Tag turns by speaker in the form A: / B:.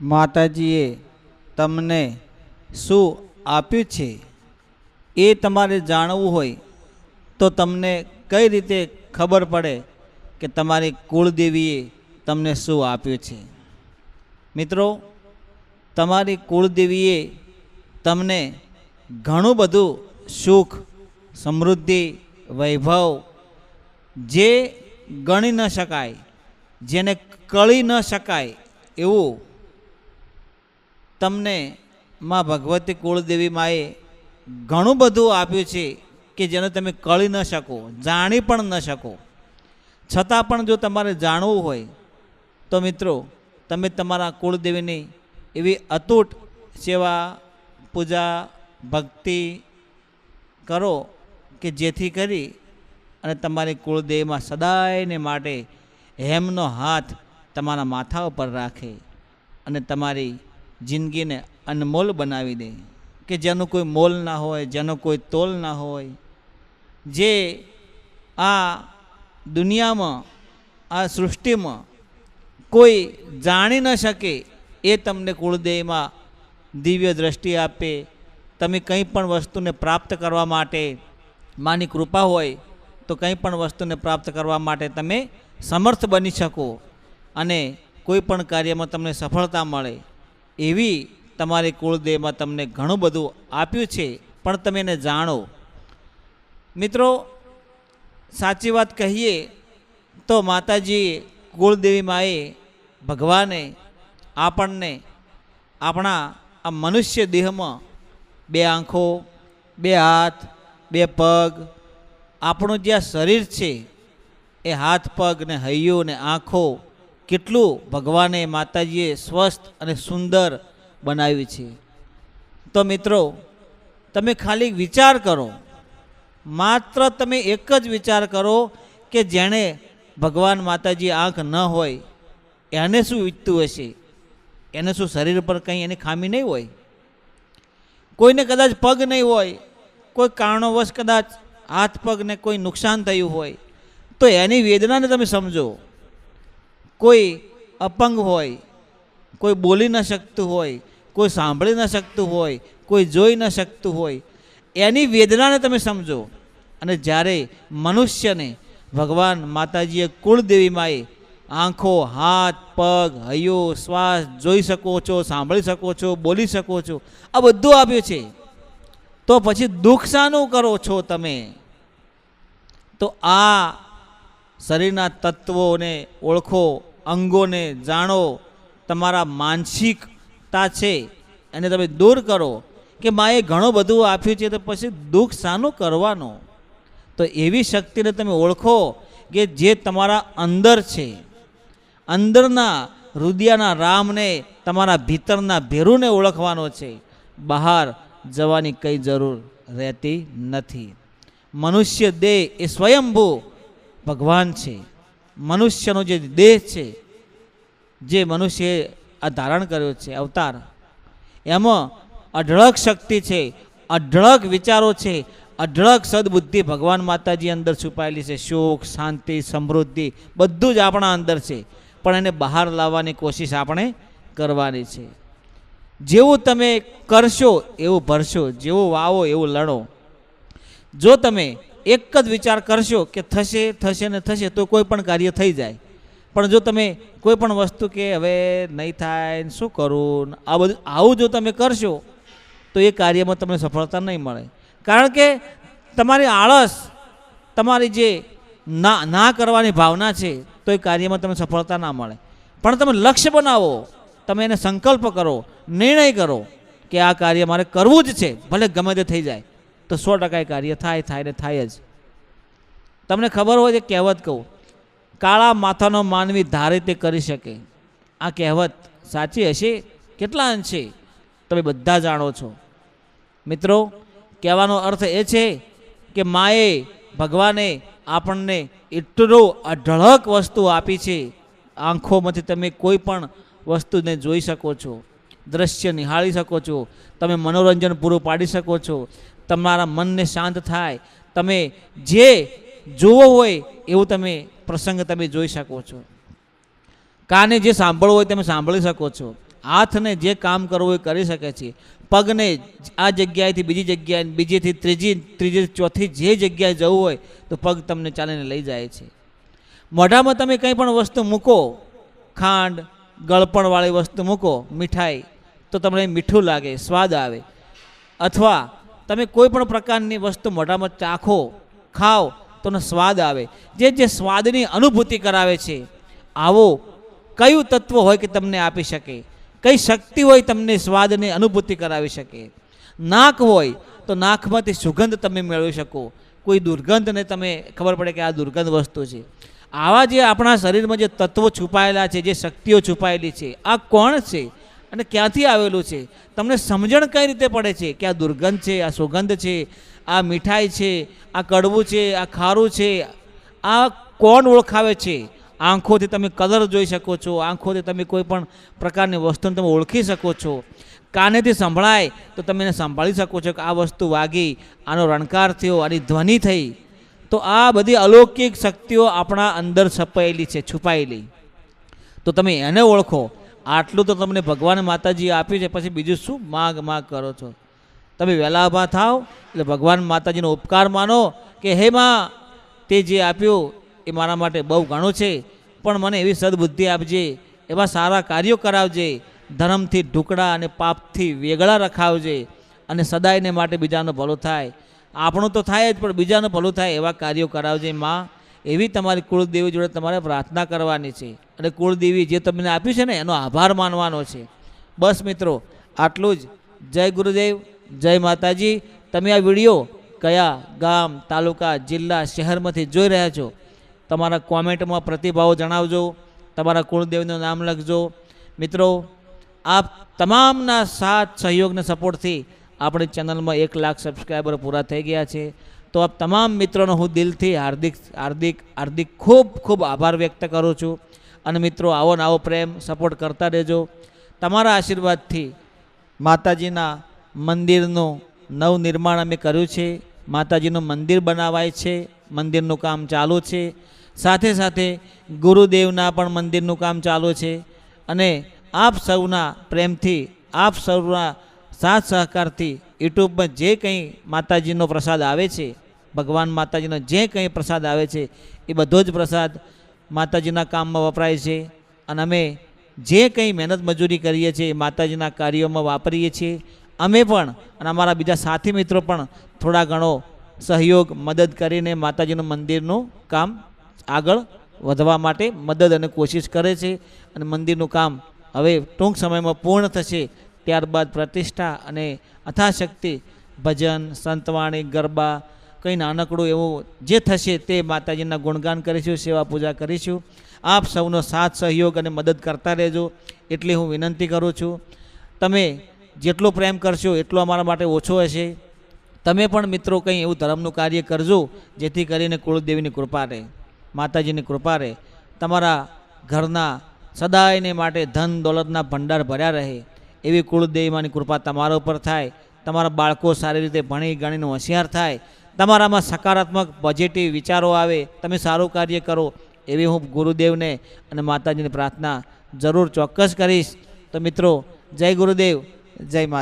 A: માતાજીએ તમને શું આપ્યું છે એ તમારે જાણવું હોય તો તમને કઈ રીતે ખબર પડે કે તમારી કુળદેવીએ તમને શું આપ્યું છે? મિત્રો, તમારી કુળદેવીએ તમને ઘણું બધું સુખ, સમૃદ્ધિ, વૈભવ, જે ગણી ન શકાય, જેને કળી ન શકાય એવું તમને માં ભગવતી કુળદેવી માએ ઘણું બધું આપ્યું છે કે જેને તમે કળી ન શકો, જાણી પણ ન શકો. છતાં પણ જો તમારે જાણવું હોય તો મિત્રો તમે તમારા કુળદેવીની એવી અતૂટ સેવા, પૂજા, ભક્તિ કરો કે જેથી કરી અને તમારી કુળદેવીમાં સદાયને માટે હેમનો હાથ તમારા માથા ઉપર રાખે અને તમારી જિંદગીને અનમોલ બનાવી દે, કે જેનું કોઈ મોલ ના હોય, જેનો કોઈ તોલ ના હોય, જે આ દુનિયામાં, આ સૃષ્ટિમાં કોઈ જાણી ન શકે એ તમને કુળદેવીમાં દિવ્ય દ્રષ્ટિ આપે. તમે કંઈ પણ વસ્તુને પ્રાપ્ત કરવા માટે માની કૃપા હોય તો કંઈ પણ વસ્તુને પ્રાપ્ત કરવા માટે તમે સમર્થ બની શકો અને કોઈ પણ કાર્યમાં તમને સફળતા મળે એવી તમારી કુળદેવીમાં તમને ઘણું બધું આપ્યું છે, પણ તમે એને જાણો. મિત્રો, સાચી વાત કહીએ તો માતાજી કુળદેવી માએ, ભગવાને આપણને આપણા આ મનુષ્ય દેહમાં 2 આંખો, 2 હાથ, 2 પગ, આપણું જે આ શરીર છે એ હાથ, પગ ને હૈયું ને આંખો કેટલું ભગવાને, માતાજીએ સ્વસ્થ અને સુંદર બનાવ્યું છે. તો મિત્રો, તમે ખાલી વિચાર કરો, માત્ર તમે એક જ વિચાર કરો કે જેણે ભગવાન માતાજી આંખ ન હોય એને શું વીતતું હશે? એને શું શરીર પર કંઈ એની ખામી નહીં હોય? કોઈને કદાચ પગ નહીં હોય, કોઈ કારણોવશ કદાચ હાથ પગને કોઈ નુકસાન થયું હોય તો એની વેદનાને તમે સમજો. કોઈ અપંગ હોય, કોઈ બોલી ન શકતું હોય, કોઈ સાંભળી ન શકતું હોય, કોઈ જોઈ ન શકતું હોય, એની વેદનાને તમે સમજો. અને જ્યારે મનુષ્યને ભગવાન માતાજીએ કુળદેવી માએ આંખો, હાથ, પગ, હૈયું, શ્વાસ જોઈ શકો છો, સાંભળી શકો છો, બોલી શકો છો, આ બધું આપ્યું છે, તો પછી દુઃખ શાનું કરો છો તમે? તો આ શરીરના તત્વોને ઓળખો, અંગોને જાણો, તમારા માનસિકતા છે એને તમે દૂર કરો કે માએ ઘણું બધું આપ્યું છે તો પછી દુઃખ શાનું કરવાનો? તો એવી શક્તિને તમે ઓળખો કે જે તમારા અંદર છે. અંદરના હૃદયના રામને, તમારા ભીતરના ભેરુને ઓળખવાનો છે. બહાર જવાની કંઈ જરૂર રહેતી નથી. મનુષ્ય દેહ એ સ્વયંભૂ ભગવાન છે. મનુષ્યનો જે દેહ છે, જે મનુષ્યએ આ ધારણ કર્યો છે અવતાર, એમાં અઢળક શક્તિ છે, અઢળક વિચારો છે, અઢળક સદબુદ્ધિ ભગવાન માતાજી અંદર છુપાયેલી છે. સુખ, શાંતિ, સમૃદ્ધિ બધું જ આપણા અંદર છે, પણ એને બહાર લાવવાની કોશિશ આપણે કરવાની છે. જેવું તમે કરશો એવું ભરશો, જેવું વાવો એવું લણો. જો તમે એક જ વિચાર કરશો કે થશે થશે ને થશે તો કોઈ પણ કાર્ય થઈ જાય, પણ જો તમે કોઈ પણ વસ્તુ કે હવે નહીં થાય, શું કરું, આ બધું આવું જો તમે કરશો તો એ કાર્યમાં તમને સફળતા નહીં મળે. કારણ કે તમારી આળસ, તમારી જે ના કરવાની ભાવના છે તો એ કાર્યમાં તમને સફળતા ના મળે. પણ તમે લક્ષ્ય બનાવો, તમે એને સંકલ્પ કરો, નિર્ણય કરો કે આ કાર્ય મારે કરવું જ છે, ભલે ગમે તે થઈ જાય, તો 100% કાર્ય થાય ને થાય જ. તમને ખબર હોય કે કહેવત કહું, કાળા માથાનો માનવી ધારે તે કરી શકે. આ કહેવત સાચી હશે કેટલા અંશે તમે બધા જાણો છો. મિત્રો, કહેવાનો અર્થ એ છે કે માએ, ભગવાને આપણને એટલો અઢળક વસ્તુ આપી છે. આંખોમાંથી તમે કોઈ પણ વસ્તુને જોઈ શકો છો, દ્રશ્ય નિહાળી શકો છો, તમે મનોરંજન પૂરું પાડી શકો છો, તમારા મનને શાંત થાય, તમે જે જોવો હોય એવું તમે પ્રસંગ તમે જોઈ શકો છો. કાને જે સાંભળવું હોય તમે સાંભળી શકો છો. હાથને જે કામ કરવું એ કરી શકે છે, પગને આ જગ્યાએથી બીજી જગ્યાએ, બીજીથી ત્રીજી ચોથી જે જગ્યાએ જવું હોય તો પગ તમને ચાલીને લઈ જાય છે. મોઢામાં તમે કંઈ પણ વસ્તુ મૂકો, ખાંડ ગળપણવાળી વસ્તુ મૂકો, મીઠાઈ, તો તમને મીઠું લાગે, સ્વાદ આવે. અથવા તમે કોઈ પણ પ્રકારની વસ્તુ મોઢામાં ચાખો, ખાઓ તો સ્વાદ આવે. જે સ્વાદની અનુભૂતિ કરાવે છે, આવો કયું તત્વ હોય કે તમને આપી શકે, કઈ શક્તિ હોય તમને સ્વાદની અનુભૂતિ કરાવી શકે. નાક હોય તો નાકમાંથી સુગંધ તમે મેળવી શકો, કોઈ દુર્ગંધને તમે ખબર પડે કે આ દુર્ગંધ વસ્તુ છે. આવા જે આપણા શરીરમાં જે તત્વો છુપાયેલા છે, જે શક્તિઓ છુપાયેલી છે, આ કોણ છે અને ક્યાંથી આવેલું છે, તમને સમજણ કઈ રીતે પડે છે કે આ દુર્ગંધ છે, આ સુગંધ છે, આ મીઠાઈ છે, આ કડવું છે, આ ખારું છે, આ કોણ ઓળખાવે છે? આંખોથી તમે કલર જોઈ શકો છો, આંખોથી તમે કોઈ પણ પ્રકારની વસ્તુને તમે ઓળખી શકો છો, કાનેથી સંભળાય તો તમે એને સંભાળી શકો છો કે આ વસ્તુ વાગી, આનો રણકાર થયો, આની ધ્વનિ થઈ. તો આ બધી અલૌકિક શક્તિઓ આપણા અંદર છપાયેલી છે, છુપાયેલી. તો તમે એને ઓળખો. આટલું તો તમને ભગવાન માતાજીએ આપ્યું છે, પછી બીજું શું માગ કરો છો? તમે વહેલા ઊભા થાવ એટલે ભગવાન માતાજીનો ઉપકાર માનો કે હે માં, તે જે આપ્યું એ મારા માટે બહુ ઘણું છે, પણ મને એવી સદબુદ્ધિ આપજે, એવા સારા કાર્યો કરાવજે, ધર્મથી ઢુકડા અને પાપથી વેગળા રખાવજે, અને સદાયને માટે બીજાનું ભલું થાય. આપણું તો થાય જ, પણ બીજાનું ભલું થાય એવા કાર્યો કરાવજે માં. એવી તમારી કુળદેવી જોડે તમારે પ્રાર્થના કરવાની છે, અને કુળદેવી જે તમને આપ્યું છે ને એનો આભાર માનવાનો છે. બસ મિત્રો, આટલું જ. જય ગુરુદેવ, જય માતાજી. તમે આ વિડીયો કયા ગામ, તાલુકા, જિલ્લા, શહેરમાંથી જોઈ રહ્યા છો, તમારા કોમેન્ટમાં પ્રતિભાવો જણાવજો, તમારા કુળદેવનું નામ લખજો. મિત્રો, આપ તમામના સાથ સહયોગને સપોર્ટથી આપણી ચેનલમાં 1 લાખ સબસ્ક્રાઈબર પૂરા થઈ ગયા છે. તો આપ તમામ મિત્રોનો હું દિલથી હાર્દિક ખૂબ આભાર વ્યક્ત કરું છું. અને મિત્રો, આવો ને આવો પ્રેમ સપોર્ટ કરતા રહેજો. તમારા આશીર્વાદથી માતાજીના મંદિરનું નવનિર્માણ અમે કર્યું છે. માતાજીનું મંદિર બનાવાય છે, મંદિરનું કામ ચાલુ છે. સાથે સાથે ગુરુદેવના પણ મંદિરનું કામ ચાલુ છે. અને આપ સૌના પ્રેમથી, આપ સૌના સાથ સહકારથી યુટ્યુબમાં જે કંઈ માતાજીનો પ્રસાદ આવે છે, ભગવાન માતાજીનો જે કંઈ પ્રસાદ આવે છે, એ બધો જ પ્રસાદ માતાજીના કામમાં વપરાય છે. અને અમે જે કંઈ મહેનત મજૂરી કરીએ છીએ એ માતાજીના કાર્યોમાં વાપરીએ છીએ. અમે પણ અને અમારા બીજા સાથી મિત્રો પણ થોડા ઘણો સહયોગ, મદદ કરીને માતાજીનું મંદિરનું કામ આગળ વધવા માટે મદદ અને કોશિશ કરે છે. અને મંદિરનું કામ હવે ટૂંક સમયમાં પૂર્ણ થશે. ત્યારબાદ પ્રતિષ્ઠા અને અથાશક્તિ ભજન, સંતવાણી, ગરબા, કંઈ નાનકડું એવું જે થશે તે માતાજીના ગુણગાન કરીશું, સેવા પૂજા કરીશું. આપ સૌનો સાથ સહયોગ અને મદદ કરતા રહેજો, એટલી હું વિનંતી કરું છું. તમે જેટલો પ્રેમ કરશો એટલો અમારા માટે ઓછો હશે. તમે પણ મિત્રો કંઈ એવું ધર્મનું કાર્ય કરજો જેથી કરીને કુળદેવીની કૃપા રહે, માતાજીની કૃપા રહે. તમારા ઘરના સદાયને માટે ધન દોલતના ભંડાર ભર્યા રહે એવી કુળદેવીમાંની કૃપા તમારા ઉપર થાય. તમારા બાળકો સારી રીતે ભણી ગણીને હોશિયાર થાય, તમારામાં સકારાત્મક પોઝિટિવ વિચારો આવે, તમે સારું કાર્ય કરો એવી હું ગુરુદેવને અને માતાજીની પ્રાર્થના જરૂર ચોક્કસ કરીશ. તો મિત્રો, જય ગુરુદેવ, જય માતા.